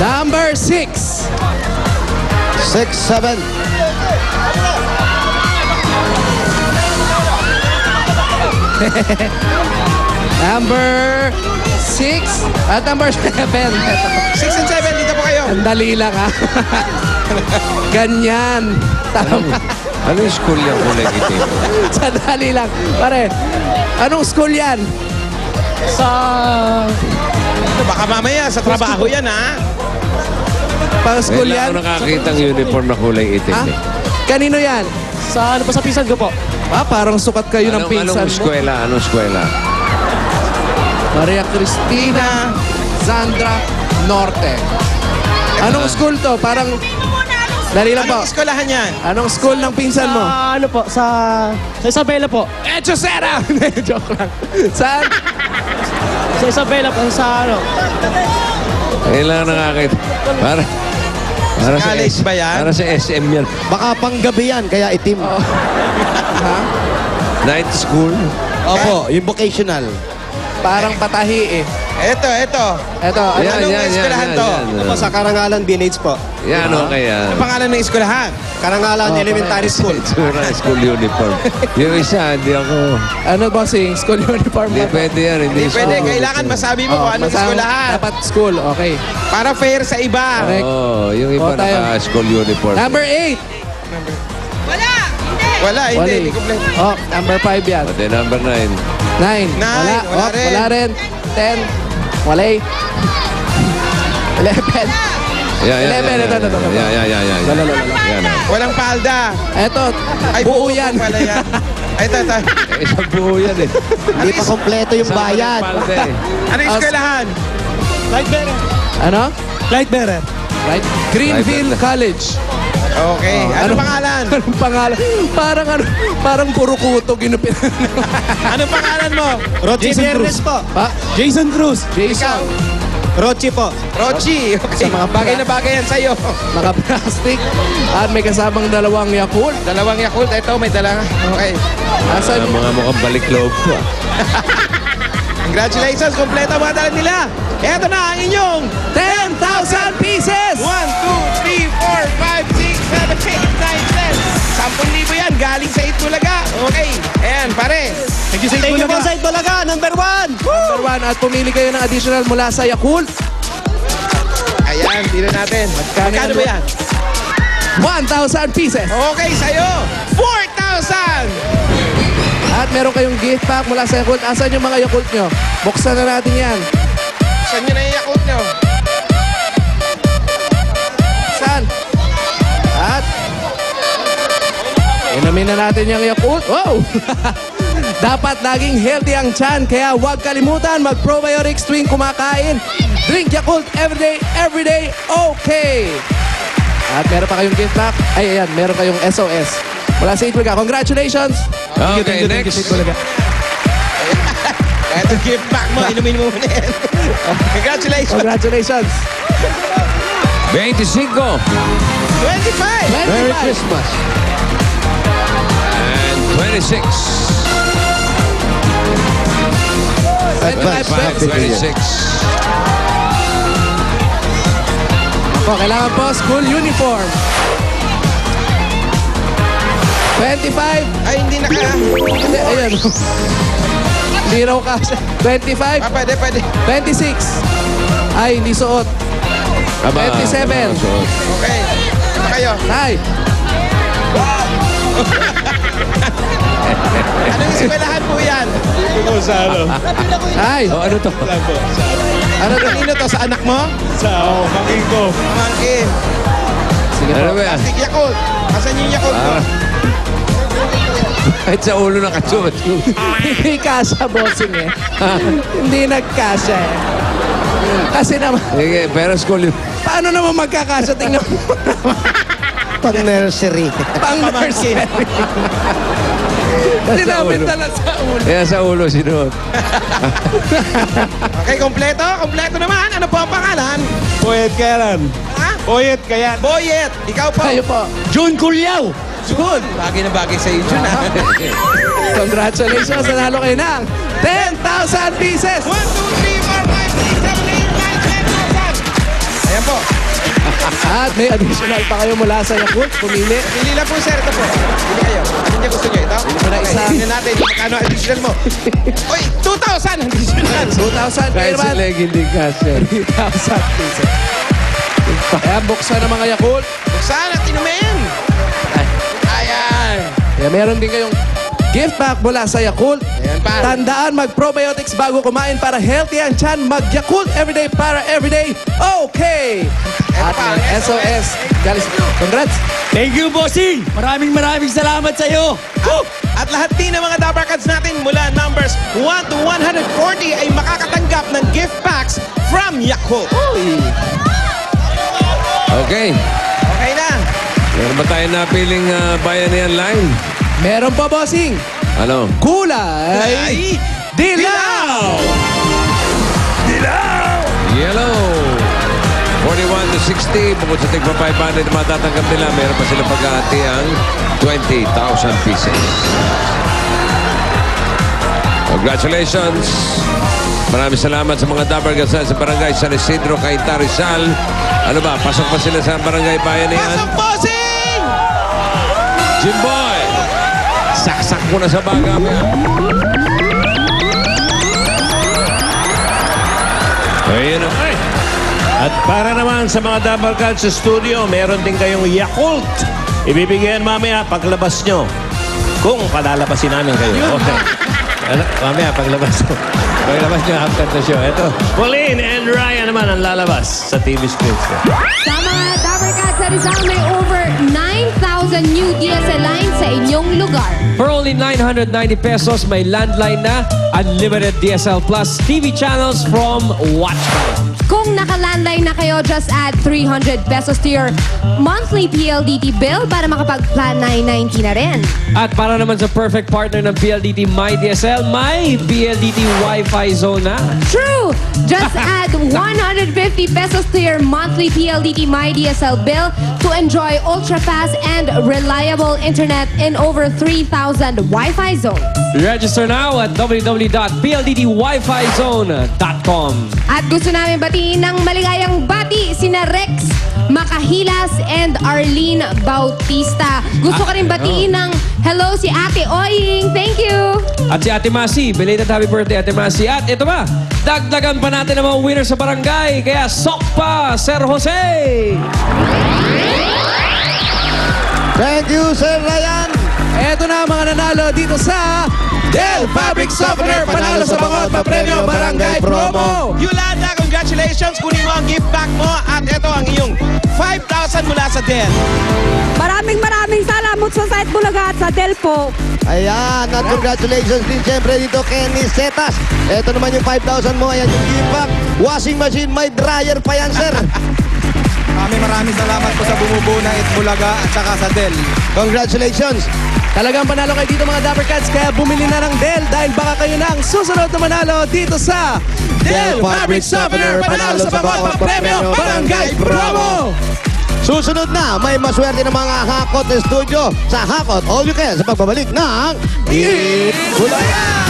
Number 6. 6, 7. Number 6 at number 7. 6 and 7, dito po kayo. Ang dali lang, ha? Ganyan. Tama. Anong school yung kulay itim? Sandali lang. Pare, anong school yan? Sa... Baka mamaya sa trabaho yan, ha? Pang school Wala yan? ako nakakita ang uniform na kulay itim. Ha? Eh. Kanino yan? Sa ano po, sa pisan ko po. Ah, parang sukat kayo ng pinsan Anong mo. eskwela? Anong eskwela? Maria Cristina Zandra Norte. Anong school to? Parang... Dali lang po. Anong eskwelahan yan? Anong school ng pinsan mo? Sa ano po, sa Isabela po. Echosera! Joke lang. Saan? Sa Isabela po, sa ano. Kailangan nakakita. Para sa College ba yan? Para sa SM yan. Baka panggabi yan, kaya itim. Ha? Night school. Opo, yung vocational. Parang patahi eh. Ito. Eto, ano? Anong eskwelahan to? Opo, sa Karangalan, BNH po. Yan, okay yan. Ang pangalan ng eskwelahan? Karangalan Elementary School. Itsura school uniform. Yung isa, hindi ako... Ano bossing? School uniform Hindi ba? pwede yan. Hindi Hindi pwede. school. Kailangan masabi mo kung anong eskwelahan. Dapat school, okay. Para fair sa iba. Correct. Yung iba O, tayo. naka-school uniform. Number 8. Wala, hindi kompleto. Oh, number 5 yan. Pati number 9. 9. Wala. Wala Oh, rin. wala rin. 10. Wala eh. 11. Yan. 11. Ito. Yan. Yan. Walang palda. Eto, Ay, buo yan. Pala yan. Ay, ito. Isang buo yan eh. Hindi pa kompleto yung bayad. Anong eskwelahan? Light bearer. Ano? Light bearer. Right? Greenville Right. College. Okay. Anong pangalan? Anong pangalan? Parang puro kuto ginupit. Anong pangalan mo? Rochi Jason Viernes Cruz. po. Ha? Jason Cruz. Jason. Rochi po. Rochi. Okay. Sa mga Bagay na bagay yan sa'yo. Naka-plastic. At may kasamang 2 Yakult. 2 Yakult. Ito, may dala. Okay. Asan? Mga mukhang balik loob to. Congratulations. Kompleto ang mga dala nila. Ito na ang inyong 10,000 pieces! 1, 2, 3, 4, 5, 6, 7, 8, 9, 10. 10,000 yan. Galing sa Itbulaga. Okay. Ayan, pare. Thank you sa Thank you po Itbulaga. sa Itbulaga, number 1. Number 1. At pumili kayo ng additional mula sa Yakult. Ayan, tingnan natin. Magkano ba yan? 1,000 pieces. Okay, sa'yo. 4,000. At meron kayong gift pack mula sa Yakult. Asan yung mga Yakult nyo? Buksan na natin yan. Saan nyo na yung Yakult nyo? Saan? At inumin na natin yung Yakult. Wow! Dapat laging healthy ang tiyan, kaya huwag kalimutan mag-probiotics tuwing kumakain. Drink Yakult every day, okay! At meron pa kayong gift pack. Ay, ayan, meron kayong SOS. Mula sa Itbulaga. Congratulations! Okay, next. Ito, give back mo. Inumin mo muna yan. Congratulations. Congratulations! 25. 25. Merry Christmas. And 26. 26. Ako, kailangan po school uniform. 25. Ay, hindi na ka. Hindi, ayan. Hindi raw kasi. 25. Pwede. 26. Ay, hindi suot. 27. Okay. Ito kayo. Ay, Anong eskwelahan po yan? ay. Ano to? Ano to? Kanino to? Sa anak mo? Pamangkin. Sige Ano po. ba yan? Plastic Yakult. Asan yung Yakult mo? Kahit sa ulo ng katsumat. Hindi kasha, bossing eh. Hindi nagkasha eh. Kasi naman, Sige, pero school yun. paano naman magkakasya? Tingnan mo. Pang nursery. Pang nursery. Hindi namin dala sa ulo. Kaya sa ulo sinuot. Okay, kompleto? Kompleto naman. Ano po ang pangalan? Boyet Kayaran. Ha? Boyet Kayan. Boyet. Ikaw po. Kayo po. June Culyaw. Good. Bagay na bagay sa iyo, Jun. Congratulations. Nanalo kayo ng 10,000 pieces. 1, 2, 3, 4, 5, 6, 7, 8, 9, 10,000. Ayan po. At may additional pa kayo mula sa Yakult. Pumili. Pili lang po, sir. Ito po. Pili kayo. Ano niya gusto niyo? Ito? mo na isa. Tingnan natin. Magkano additional mo? Uy, 2,000 additional. 2,000 Kahit kayo si Leg hindi kasya. 3,000 pesos. Kaya buksan ang mga Yakult. Saan at inumin? Ayan. Kaya meron din kayong gift pack mula sa Yakult. Ayan, pare. Tandaan, mag-probiotics bago kumain para healthy ang tiyan. Mag-Yakult everyday para everyday. Okay! At pa, may SOS. Galis. Congrats! Thank you, bossing. Maraming salamat sa iyo. At lahat din ng mga Dabber Cats natin mula numbers 1 to 140 ay makakatanggap ng gift packs from Yakult. Okay. Okay na. Meron ba tayo napiling bayanihan line? Meron pa, bossing. Ano? Kulay. Dilaw! Yellow. 41 to 60. Bukod sa tigpa 500 na matatanggap nila, meron pa sila pag-aati ang 20,000 pieces. Congratulations. Maraming salamat sa mga Dabber Cats sa Barangay San Isidro, Cainta, Rizal. Ano ba, pasok pa sila sa Barangay Bayanihan? Pasok, bossing! Jimboy! Saksak mo na sa baga mo yan. Ayun na. At para naman sa mga Dabber Cats sa studio, meron din kayong Yakult. Ibibigyan mamaya paglabas nyo. Kung palalabasin namin kayo. Okay. Mamaya paglabas nyo. Paglabas nyo after the show. Ito, Pauline and Ryan naman ang lalabas sa TV screens. Sa mga Dabber Cats sa Rizal, may over 9,000 new DSL lines sa inyong lugar. For only 990 pesos, may landline na, unlimited DSL Plus TV channels from Watchman. Kung naka-landline na kayo, just add 300 pesos to your monthly PLDT bill para makapag-plan 990 na rin. At para naman sa perfect partner ng PLDT My DSL, may PLDT Wi-Fi zone na. True! Just add 150 pesos to your monthly PLDT My DSL bill to enjoy ultra-fast and reliable internet in over 3,000 Wi-Fi zones. Register now at www.pldtwifizone.com. At gusto namin batiin ng maligayang bati sina Rex Makahilas and Arlene Bautista. Gusto ko rin batiin ng hello si Ate Oying. Thank you! At si Ate Masi, belated happy birthday Ate Masi. At ito ba, dagdagan pa natin ang mga winner sa barangay. Kaya sok pa, Sir Jose! Thank you, Sir Ryan. Eto na ang mga nanalo dito sa Del Fabric Softener. Panalo sa bangot, papremyo, barangay promo. Yolanda, congratulations! Kunin mo ang gift pack mo at ito ang iyong 5,000 mula sa Del. Maraming salamat sa Site Bulaga at sa Delpo. Ayan, at congratulations din siyempre dito Kenny Setas. Ito naman yung 5,000 mo. Ayan yung gift pack. Washing machine, may dryer pa yan, sir. Maraming salamat po sa bumubuo ng Itbulaga at saka sa Del. Congratulations. Talagang panalo kayo dito mga Dabber Cats, kaya bumili na ng Del dahil baka kayo na ang susunod na manalo dito sa Del Fabric Softener. Panalo sa bangot, papremyo, barangay promo. Susunod na, may maswerte ng mga Hakot Studio sa Hakot All You Can sa pagbabalik ng Itbulaga!